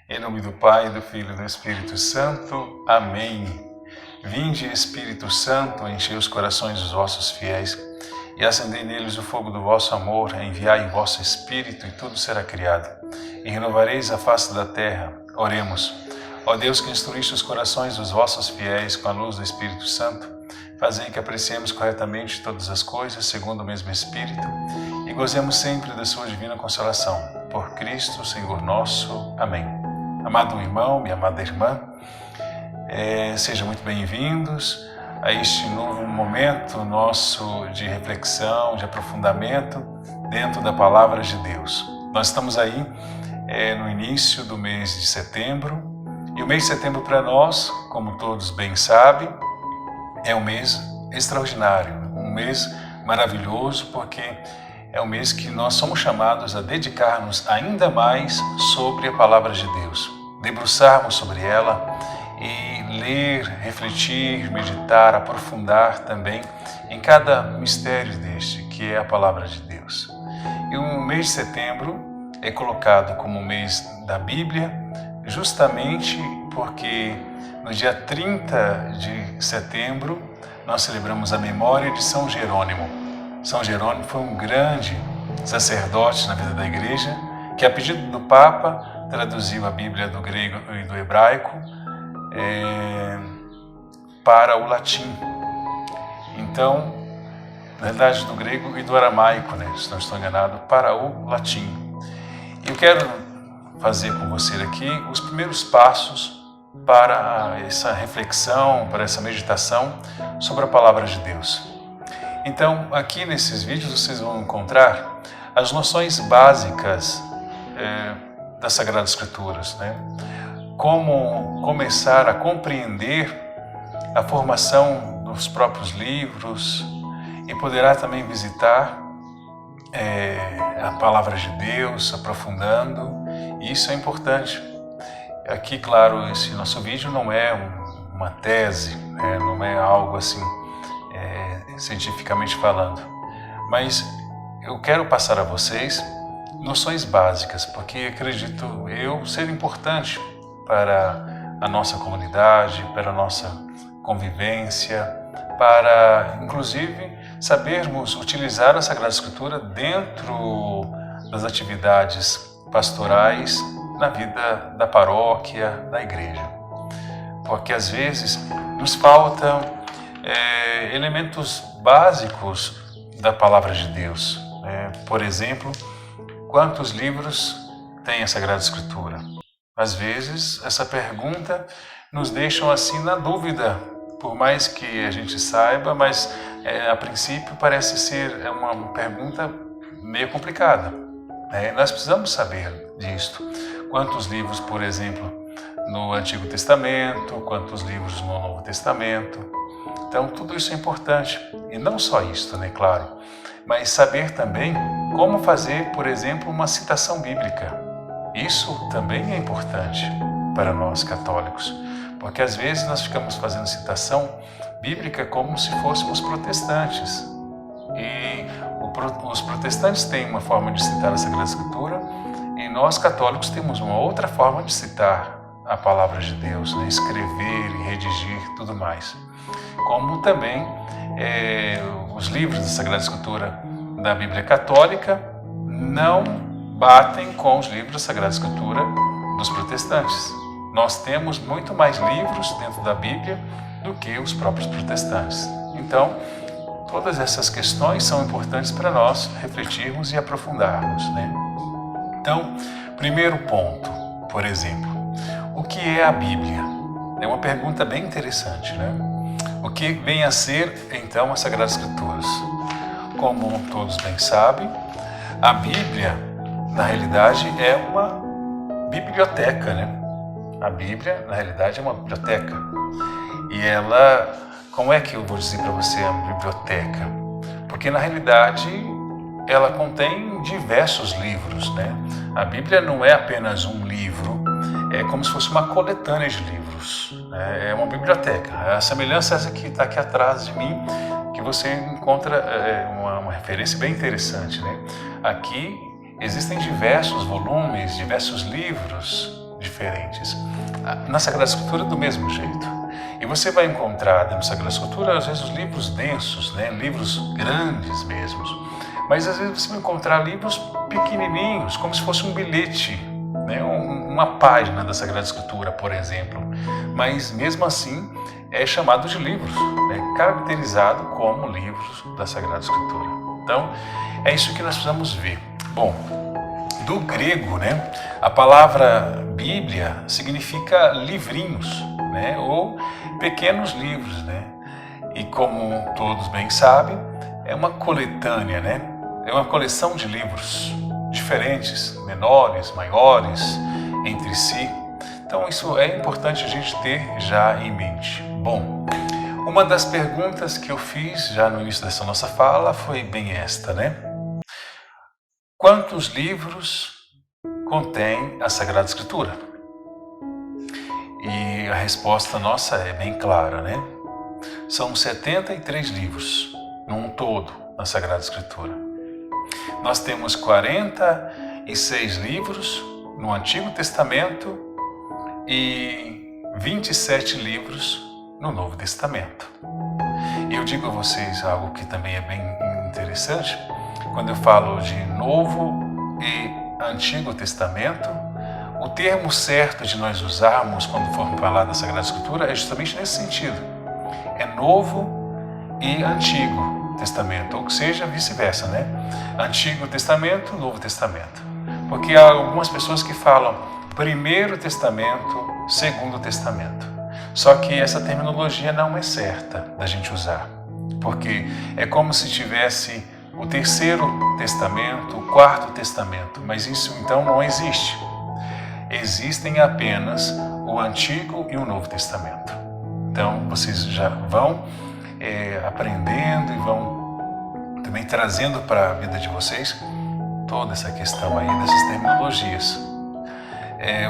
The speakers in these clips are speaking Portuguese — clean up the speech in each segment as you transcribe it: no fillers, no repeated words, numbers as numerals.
Em nome do Pai, do Filho e do Espírito Santo. Amém. Vinde, Espírito Santo, enchei os corações dos vossos fiéis e acendei neles o fogo do vosso amor. Enviai o vosso Espírito e tudo será criado. E renovareis a face da terra. Oremos. Ó Deus, que instruíste os corações dos vossos fiéis com a luz do Espírito Santo, fazei que apreciemos corretamente todas as coisas segundo o mesmo Espírito e gozemos sempre da sua divina consolação. Por Cristo, Senhor nosso. Amém. Amado irmão e amada irmã, sejam muito bem-vindos a este novo momento nosso de reflexão, de aprofundamento dentro da Palavra de Deus. Nós estamos aí no início do mês de setembro, e o mês de setembro para nós, como todos bem sabem, é um mês extraordinário, um mês maravilhoso, porque é um mês que nós somos chamados a dedicar-nos ainda mais sobre a Palavra de Deus, debruçarmos sobre ela e ler, refletir, meditar, aprofundar também em cada mistério deste, que é a Palavra de Deus. E o mês de setembro é colocado como o mês da Bíblia, justamente porque no dia 30 de setembro nós celebramos a memória de São Jerônimo. São Jerônimo foi um grande sacerdote na vida da Igreja, que a pedido do Papa traduziu a Bíblia do grego e do hebraico para o latim. Então, na verdade, do grego e do aramaico, se não estou enganado, para o latim. E eu quero fazer com você aqui os primeiros passos para essa reflexão, para essa meditação sobre a Palavra de Deus. Então, aqui nesses vídeos vocês vão encontrar as noções básicas das Sagradas Escrituras, Como começar a compreender a formação dos próprios livros e poderá também visitar a Palavra de Deus, aprofundando, e isso é importante. Aqui, claro, esse nosso vídeo não é uma tese, não é algo assim, cientificamente falando, mas eu quero passar a vocês noções básicas, porque acredito eu ser importante para a nossa comunidade, para a nossa convivência, para, inclusive, sabermos utilizar a Sagrada Escritura dentro das atividades pastorais na vida da paróquia, da igreja. Porque às vezes nos faltam elementos básicos da Palavra de Deus. Por exemplo, quantos livros tem a Sagrada Escritura? Às vezes essa pergunta nos deixa assim na dúvida, por mais que a gente saiba, mas a princípio parece ser uma pergunta meio complicada. Nós precisamos saber disto. Quantos livros, por exemplo, no Antigo Testamento, quantos livros no Novo Testamento. Então, tudo isso é importante. E não só isto, claro, mas saber também como fazer, por exemplo, uma citação bíblica. Isso também é importante para nós católicos, porque às vezes nós ficamos fazendo citação bíblica como se fôssemos protestantes. E os protestantes têm uma forma de citar a Sagrada Escritura, e nós católicos temos uma outra forma de citar a Palavra de Deus, escrever e redigir, tudo mais. Como também os livros da Sagrada Escritura da Bíblia Católica não batem com os livros da Sagrada Escritura dos protestantes. Nós temos muito mais livros dentro da Bíblia do que os próprios protestantes. Então, todas essas questões são importantes para nós refletirmos e aprofundarmos. Então, primeiro ponto, por exemplo, o que é a Bíblia? É uma pergunta bem interessante, O que vem a ser, então, as Sagradas Escrituras? Como todos bem sabem, a Bíblia, na realidade, é uma biblioteca, A Bíblia, na realidade, é uma biblioteca. E ela, como é que eu vou dizer para você a biblioteca? Porque, na realidade, ela contém diversos livros, A Bíblia não é apenas um livro, é como se fosse uma coletânea de livros, É uma biblioteca. A semelhança é essa que está aqui atrás de mim, que você encontra uma referência bem interessante, Aqui existem diversos volumes, diversos livros diferentes. Na Sagrada Escritura, do mesmo jeito. E você vai encontrar na Sagrada Escritura, às vezes, os livros densos, né? Livros grandes mesmo. Mas às vezes você vai encontrar livros pequenininhos, como se fosse um bilhete, né? Uma página da Sagrada Escritura, por exemplo. Mas mesmo assim é chamado de livros, né? Caracterizado como livros da Sagrada Escritura. Então é isso que nós precisamos ver. Bom, do grego, né? A palavra Bíblia significa livrinhos, né? Ou pequenos livros, né? E como todos bem sabem, é uma coletânea, né? É uma coleção de livros diferentes, menores, maiores, entre si. Então isso é importante a gente ter já em mente. Bom, uma das perguntas que eu fiz já no início dessa nossa fala foi bem esta, né? Quantos livros contém a Sagrada Escritura? E a resposta nossa é bem clara, né? São 73 livros, num todo, na Sagrada Escritura. Nós temos 46 livros no Antigo Testamento e 27 livros no Novo Testamento. E eu digo a vocês algo que também é bem interessante. Quando eu falo de Novo e Antigo Testamento, o termo certo de nós usarmos quando formos falar da Sagrada Escritura é justamente nesse sentido. É Novo e Antigo Testamento, ou seja, vice-versa, né? Antigo Testamento, Novo Testamento. Porque há algumas pessoas que falam Primeiro Testamento, Segundo Testamento. Só que essa terminologia não é certa da gente usar, porque é como se tivesse o Terceiro Testamento, o Quarto Testamento, mas isso então não existe. Existem apenas o Antigo e o Novo Testamento. Então vocês já vão aprendendo e vão também trazendo para a vida de vocês toda essa questão aí dessas terminologias.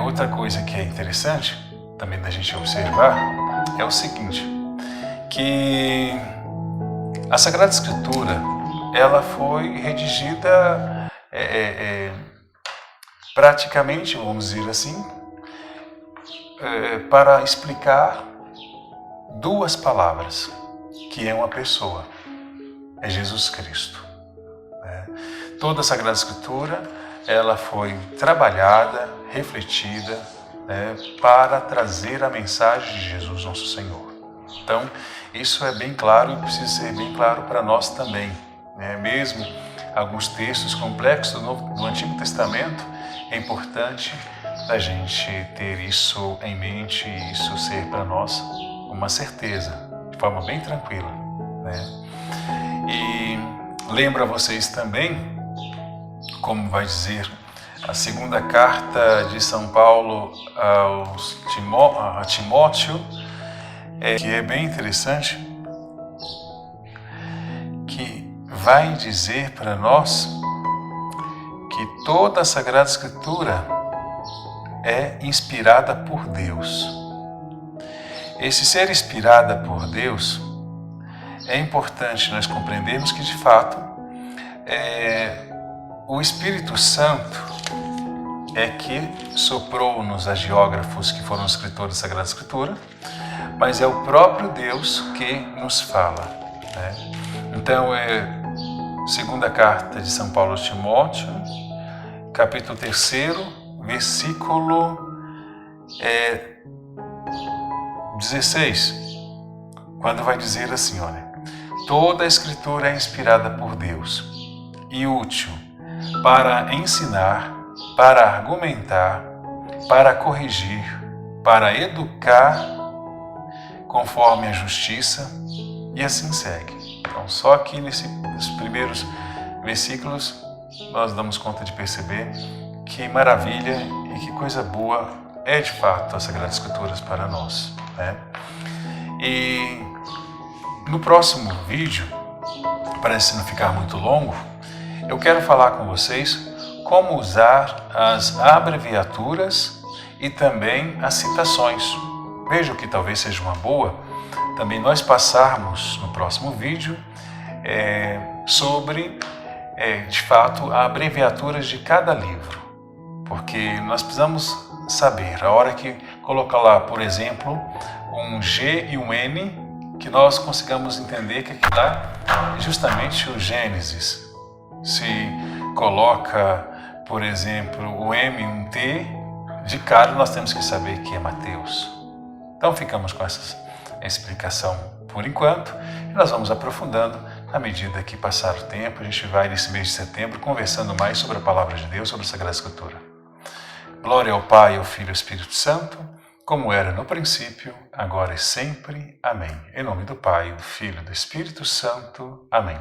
Outra coisa que é interessante também da gente observar é o seguinte, que a Sagrada Escritura ela foi redigida praticamente, vamos dizer assim, para explicar duas palavras, que é uma pessoa, é Jesus Cristo. Toda a Sagrada Escritura ela foi trabalhada, refletida, para trazer a mensagem de Jesus nosso Senhor. Então, isso é bem claro e precisa ser bem claro para nós também. Mesmo alguns textos complexos do Antigo Testamento, é importante a gente ter isso em mente e isso ser para nós uma certeza, de forma bem tranquila. E lembro a vocês também, como vai dizer a segunda carta de São Paulo a Timóteo, que é bem interessante, que vai dizer para nós que toda a Sagrada Escritura é inspirada por Deus. Esse ser inspirada por Deus, é importante nós compreendermos que, de fato, o Espírito Santo é que soprou nos agiógrafos que foram escritores da Sagrada Escritura, mas é o próprio Deus que nos fala. Então, segunda carta de São Paulo a Timóteo, capítulo 3, versículo 16, quando vai dizer assim, olha, toda a Escritura é inspirada por Deus e útil para ensinar, para argumentar, para corrigir, para educar conforme a justiça, e assim segue. Então, só aqui nos primeiros versículos nós damos conta de perceber que maravilha e que coisa boa é de fato as Sagradas Escrituras para nós. E no próximo vídeo, para não ficar muito longo, eu quero falar com vocês como usar as abreviaturas e também as citações. Vejo que talvez seja uma boa também nós passarmos no próximo vídeo sobre, de fato, abreviaturas de cada livro, porque nós precisamos saber, a hora que colocar lá, por exemplo, um G e um N, que nós consigamos entender que aqui lá é justamente o Gênesis. Se coloca, por exemplo, o M e um T, de cara nós temos que saber que é Mateus. Então ficamos com essa explicação por enquanto, e nós vamos aprofundando à medida que passar o tempo. A gente vai nesse mês de setembro conversando mais sobre a Palavra de Deus, sobre a Sagrada Escritura. Glória ao Pai, ao Filho e ao Espírito Santo, como era no princípio, agora e sempre. Amém. Em nome do Pai, do Filho e do Espírito Santo. Amém.